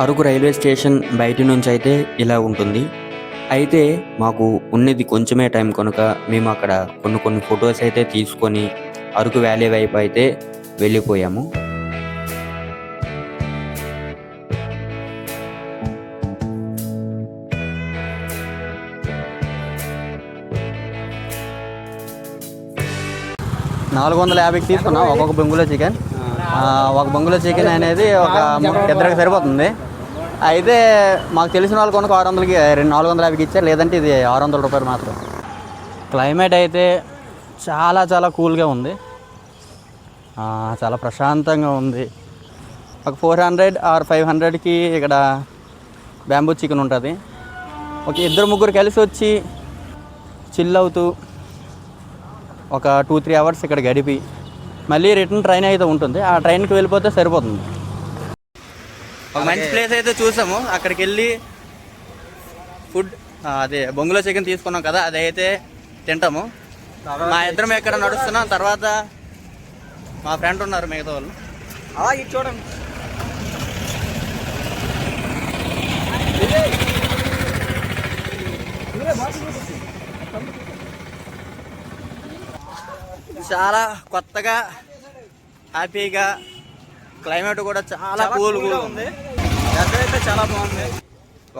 Araku railway station బయట నుంచి అయితే ఇలా ఉంటుంది. అయితే మాకు ఉన్నది కొంచెమే టైం కనుక మేము అక్కడ కొన్ని ఫొటోస్ అయితే తీసుకొని అరకు వ్యాలీ వైపు అయితే వెళ్ళిపోయాము. $450కి తీసుకున్నాం ఒక్కొక్క బొంగులో చికెన్. ఒక బొంగులో చికెన్ అనేది ఒక ఇద్దరికి సరిపోతుంది. అయితే మాకు తెలిసిన వాళ్ళు కొనుక్కు 600కి 450కి ఇచ్చారు, లేదంటే ఇది ₹600 మాత్రం. క్లైమేట్ అయితే చాలా చాలా కూల్గా ఉంది, చాలా ప్రశాంతంగా ఉంది. ఒక 400 ఆర్ 500కి ఇక్కడ బ్యాంబూ చికెన్ ఉంటుంది. ఒక ఇద్దరు ముగ్గురు కలిసి వచ్చి చిల్ అవుతూ ఒక 2-3 అవర్స్ ఇక్కడ గడిపి మళ్ళీ రిటర్న్ ట్రైన్ అయితే ఉంటుంది. ఆ ట్రైన్కి వెళ్ళిపోతే సరిపోతుంది. ఒక మంచి ప్లేస్ అయితే చూసాము, అక్కడికి వెళ్ళి ఫుడ్ అదే బొంగులో చికెన్ తీసుకున్నాం కదా, అదైతే తింటాము. మా ఇద్దరం ఎక్కడ నడుస్తున్నాం. తర్వాత మా ఫ్రెండ్ ఉన్నారు మిగతా వాళ్ళు. ఇది చూడండి, చాలా కొత్తగా హ్యాపీగా, క్లైమేట్ కూడా చాలా కూల్గా ఉంది. వెదర్ అయితే చాలా బాగుంది.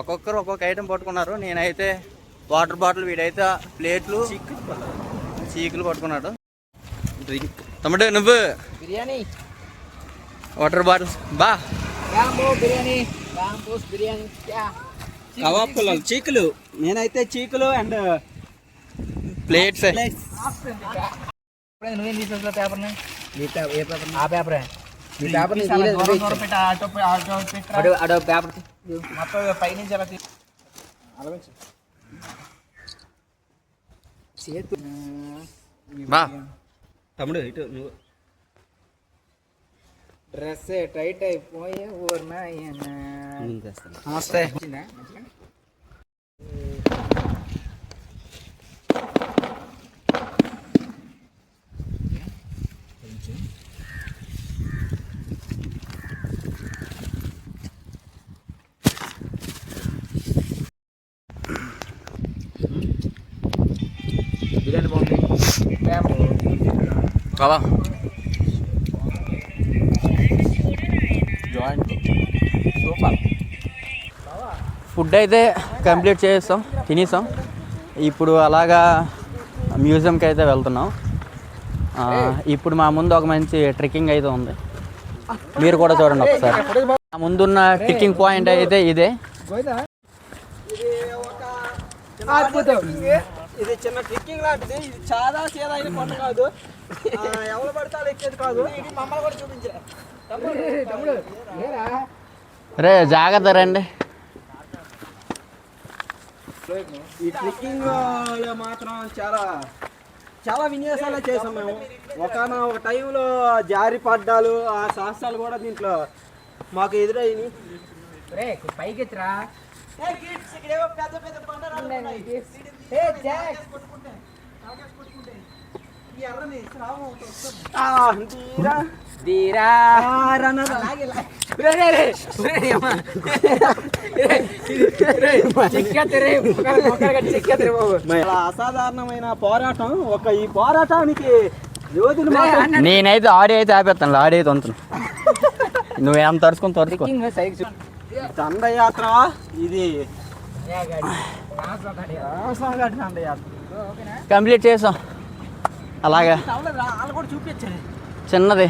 ఒక్కొక్కరు ఒక్కొక్క ఐటెం పట్టుకున్నారు. నేనైతే వాటర్ బాటిల్, వీడైతే ప్లేట్లు, చీకులు పట్టుకున్నాడు. డ్రింక్ తమ్ముడు నువ్వు బిర్యానీ, వాటర్ బాటిల్స్ బా బిర్యానీ, కబాబ్ పుల్లలు, చీకులు. నేనైతే చీకులు అండ్ ప్లేట్స్. నువ్వేం తీసుకొస్తా పేపర్ని? ఏ పేపర్? ఆ పేపరే. ఈ పేపర్ అడో పేపర్ మొత్తం పైనుంచి ఎలా చేతు బా తమ్ముడు ఇటు నువ్వు. డ్రెస్ టైట్ అయిపోయే ఊర్నాయన. నమస్తే. బిర్యానీ బాగుంది. బాబా సూపర్. ఫుడ్ అయితే కంప్లీట్ చేస్తాం, తినేసాం. ఇప్పుడు అలాగా మ్యూజియంకి అయితే వెళ్తున్నాం. ఇప్పుడు మా ముందు ఒక మంచి ట్రెక్కింగ్ అయితే ఉంది, మీరు కూడా చూడండి ఒకసారి. మా ముందున్న ట్రెక్కింగ్ పాయింట్ అయితే ఇదే. ఇది చిన్న ట్రెక్కింగ్ లాంటిది. ఇది చాలా చేదైన కొండ కాదు, ఎవరు పడతారు ఎక్కేది కాదు. ఇది మమ్మల్ని కూడా చూపించరా తమ్ముడు. రే జాగ్రత్త రండి. ఈ ట్రెక్కింగ్ మాత్రం చాలా చాలా విన్యాసాలు చేసాం మేము. ఒక టైంలో జారి పడ్డాలు, ఆ సాహసాలు కూడా దీంట్లో మాకు ఎదురయ్యి. పైకి ఎత్తురా. అసాధారణమైన పోరాటం. ఈ పోరాటానికి యోధులు నేనైతే ఆడి అయితే ఆపేస్తాను, ఆడి అయితే వంతును. నువ్వేం తరుచుకొని తరుచుకో. దండయాత్ర ఇది కంప్లీట్ చేసాం. అలాగా చూపించారు చిన్నది,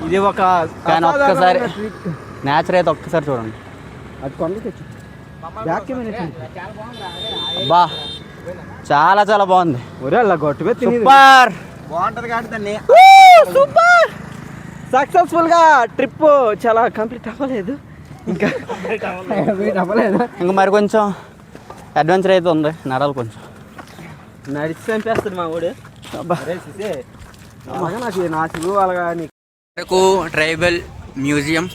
ఇది ఒక కానీ ఒక్కసారి నేచర్ అయితే ఒక్కసారి చూడండి. అది కొండ బా చాలా చాలా బాగుంది. ఒరేలా గొట్టుగా సూపర్ బాగుంటది కాబట్టి దాన్ని సూపర్ సక్సెస్ఫుల్ గా ట్రిప్ చాలా కంప్లీట్ అవ్వలేదు ఇంకా. ఇంకా మరి కొంచెం అడ్వెంచర్ అయితే ఉంది, నడాలి కొంచెం. నడిచి చంపేస్తుంది మా ఊడు. నాకు అలాగా అరకు ట్రైబల్ మ్యూజియం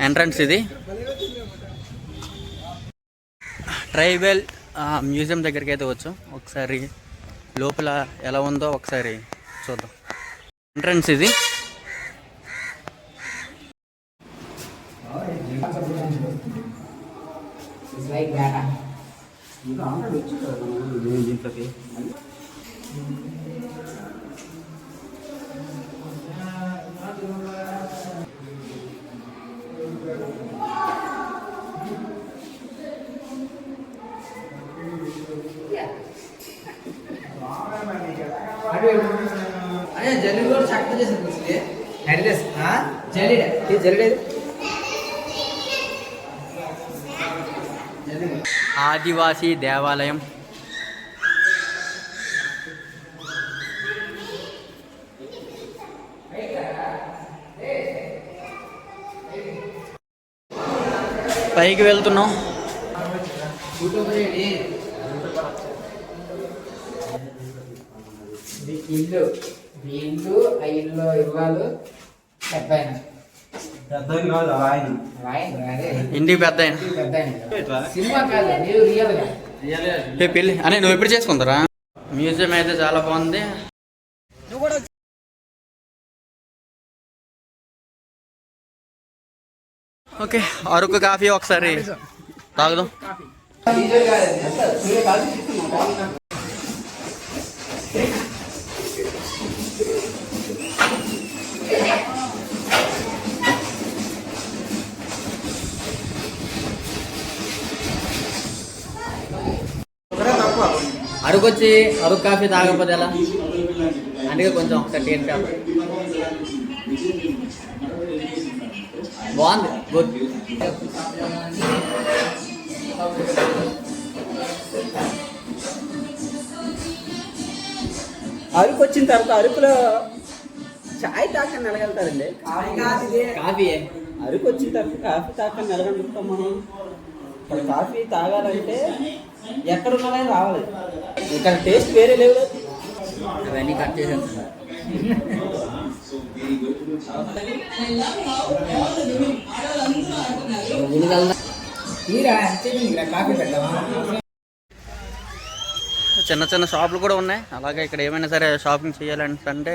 ఎంట్రన్స్ ఇది. ట్రైబల్ మ్యూజియం దగ్గరికి అయితే వచ్చు. ఒకసారి లోపల ఎలా ఉందో ఒకసారి చూద్దాం. ఎంట్రన్స్ ఇది. It's like data. దీంట్లోకి అదే జల్లి కూడా చక్కగా చేసింది అడ్రస్ జల్లిడే ఇది జల్లిడే ఆదివాసీ దేవాలయం. పైకి వెళ్తున్నాం. ఇల్లు ఇల్లు ఆ ఇల్లు ఇల్లాలు పెద్ద ఆయన ఇంటికి పెద్ద ఆయన. సినిమా కాదు నీవు రియల్ గా పెళ్ళి అని నువ్వు ఎప్పుడు చేసుకుంటారా? మ్యూజియం అయితే చాలా బాగుంది. ఓకే, అరకు కాఫీ ఒకసారి తాగుదాం. అరకు వచ్చి అరకు కాఫీ తాగకపోతే ఎలా? అందుకే కొంచెం ఒకసారి టేస్ట్ చేద్దాం. బాగుంది, గుడ్. అరకు వచ్చిన తర్వాత అరకులో చాయ్ తాకని నిలగలుగుతారండి. కాఫీ అరకు వచ్చిన తర్వాత కాఫీ తాకని నిలగలుగుతాం మనం. ఇక్కడ కాఫీ తాగాలంటే ఎక్కడున్నా రావాలి. ఇక్కడ టేస్ట్ వేరే లేవు. అవన్నీ కట్ చేసేస్తున్నారు. చిన్న చిన్న షాపులు కూడా ఉన్నాయి. అలాగే ఇక్కడ ఏమైనా సరే షాపింగ్ చేయాలంటే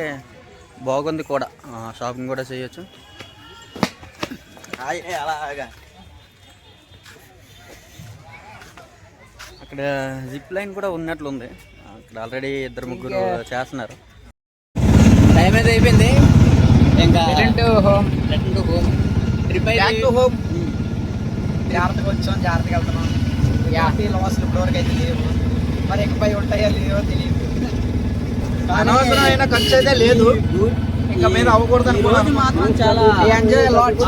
బాగుంది కూడా, షాపింగ్ కూడా చేయొచ్చు. అలాగా అక్కడ జిప్ లైన్ కూడా ఉన్నట్లుంది. అక్కడ ఆల్రెడీ 2-3 చేస్తున్నారు. టైం అయితే అయిపోయింది. ఇంకా రిటర్న్ టు హోమ్. జాగ్రత్తగా వచ్చాం, జాగ్రత్తగా వెళ్తున్నాం. లాస్లు ఇప్పటివరకు అయితే లేవు. మరి ఎక్కువ ఉంటాయో లేవో తెలియదు. అనవసరమైన ఖర్చు అయితే లేదు. ఇంకా మీద అవ్వకూడదు అనుకున్నాను. మాత్రం చాలా ఎంజాయ్ లాట్.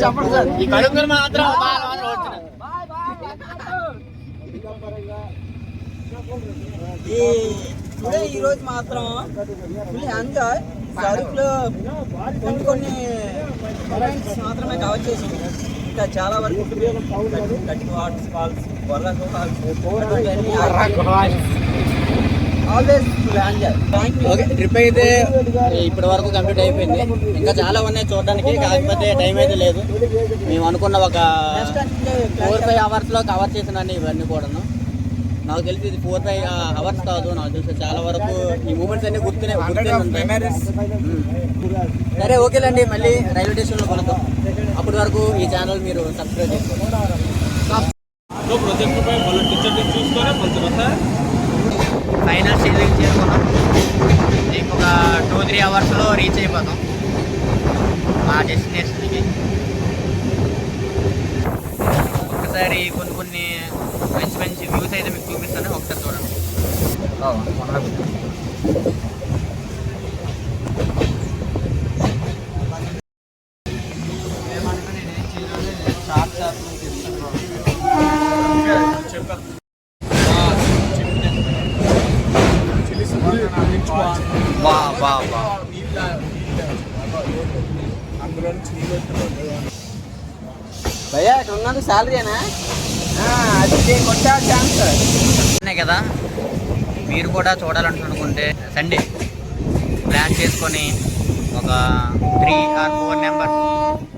చెప్పండి సార్. ఈ కడుగులు మాత్రం ఈ రోజు మాత్రం ఫుల్ ఎంజాయ్. సరుకులు కొన్ని ఈవెంట్స్ మాత్రమే కవర్ చేసాం. ఇంకా చాలా వరకు కటింగ్ వాటర్స్ ఫాల్స్, బొర్రకు falls, always full enjoy. Okay, trip అయితే ఇప్పటి వరకు కంప్లీట్ అయిపోయింది. ఇంకా చాలా ఉన్నాయి చూడడానికి, కాకపోతే టైం అయితే లేదు. మేము అనుకున్న ఒక 4-5 అవర్స్లో కవర్ చేసినాన్ని ఇవన్నీ కూడాను. నాకు తెలిసి ఇది 4-5 అవర్స్ కాదు, నాకు తెలిసి చాలా వరకు ఈ మూమెంట్స్ అన్ని గుర్తునే ఉంటాయి. సరే, ఓకేలండి, మళ్ళీ రైల్వే స్టేషన్లో కలుద్దాం. అప్పటి వరకు ఈ ఛానల్ మీరు సబ్స్క్రైబ్ చేసుకోండి. ఫైనల్ స్టేజ్కి చేరుకున్నాం. ఇంకొక 2-3 అవర్స్లో రీచ్ అయిపోతాం మా డెస్టినేషన్కి. ఒకసారి కొన్ని మంచి వ్యూస్ అయితే మీకు చూపిస్తాను, ఒకసారి చూడండి. భయ్యా ఇక్కడ ఉన్నది శాలరీనా? అది కొట్టా ఛాన్స్ ఉన్నాయి కదా. మీరు కూడా చూడాలనుకుంటే సండే ప్లాన్ చేసుకొని ఒక 3 or 4 మెంబర్స్,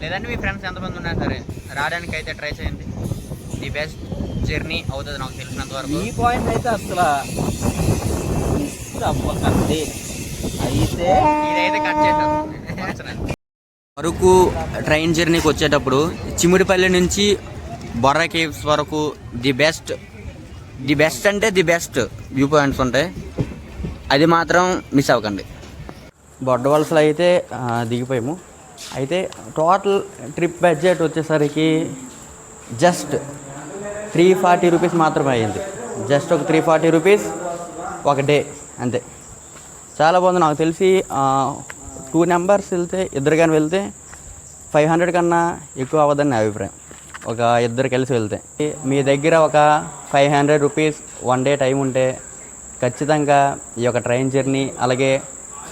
లేదంటే మీ ఫ్రెండ్స్ ఎంతమంది ఉన్నా సరే రావడానికి అయితే ట్రై చేయండి. ది బెస్ట్ జర్నీ అవుతుంది నాకు తెలిసినంత వరకు. ఈ పాయింట్ అయితే అసలు అవ్వకండి. అయితే ఇదైతే కట్ చేసాం. అరకు ట్రైన్ జర్నీకి వచ్చేటప్పుడు చిమిడిపల్లి నుంచి బొర్రా కేవ్స్ వరకు ది బెస్ట్ అంటే ది బెస్ట్ వ్యూ పాయింట్స్ ఉంటాయి. అది మాత్రం మిస్ అవ్వకండి. బొడ్డవలసలో అయితే దిగిపోయాము. అయితే టోటల్ ట్రిప్ బడ్జెట్ వచ్చేసరికి జస్ట్ 340 రూపీస్ మాత్రమే అయ్యింది. జస్ట్ ఒక 340 రూపీస్ ఒక డే అంతే. చాలా బాగుంది. నాకు తెలిసి 2 మెంబర్స్ వెళ్తే, ఇద్దరు కానీ వెళ్తే 500 కన్నా ఎక్కువ అవ్వదని నా అభిప్రాయం. ఒక ఇద్దరు కలిసి వెళ్తే మీ దగ్గర ఒక 500 రూపీస్ 1 డే టైం ఉంటే ఖచ్చితంగా ఈ యొక్క ట్రైన్ జర్నీ అలాగే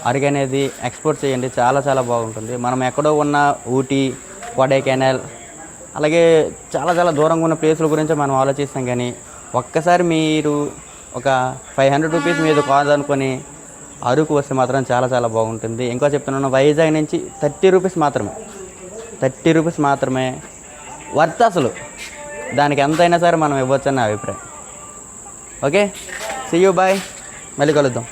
అరకు అనేది ఎక్స్ప్లోర్ చేయండి. చాలా చాలా బాగుంటుంది. మనం ఎక్కడో ఉన్న ఊటీ, కొడైకెనాల్ అలాగే చాలా చాలా దూరంగా ఉన్న ప్లేసుల గురించి మనం ఆలోచిస్తాం. కానీ ఒక్కసారి మీరు ఒక 500 రూపీస్ మీద కాదనుకొని అరకు వస్తే మాత్రం చాలా చాలా బాగుంటుంది. ఇంకా చెప్తున్నాను, వైజాగ్ నుంచి 30 రూపీస్ మాత్రమే వర్త్. అసలు దానికి ఎంతైనా సరే మనం ఇవ్వచ్చని నా అభిప్రాయం. ఓకే, సీ యూ, బాయ్, మళ్ళీ కలుద్దాం.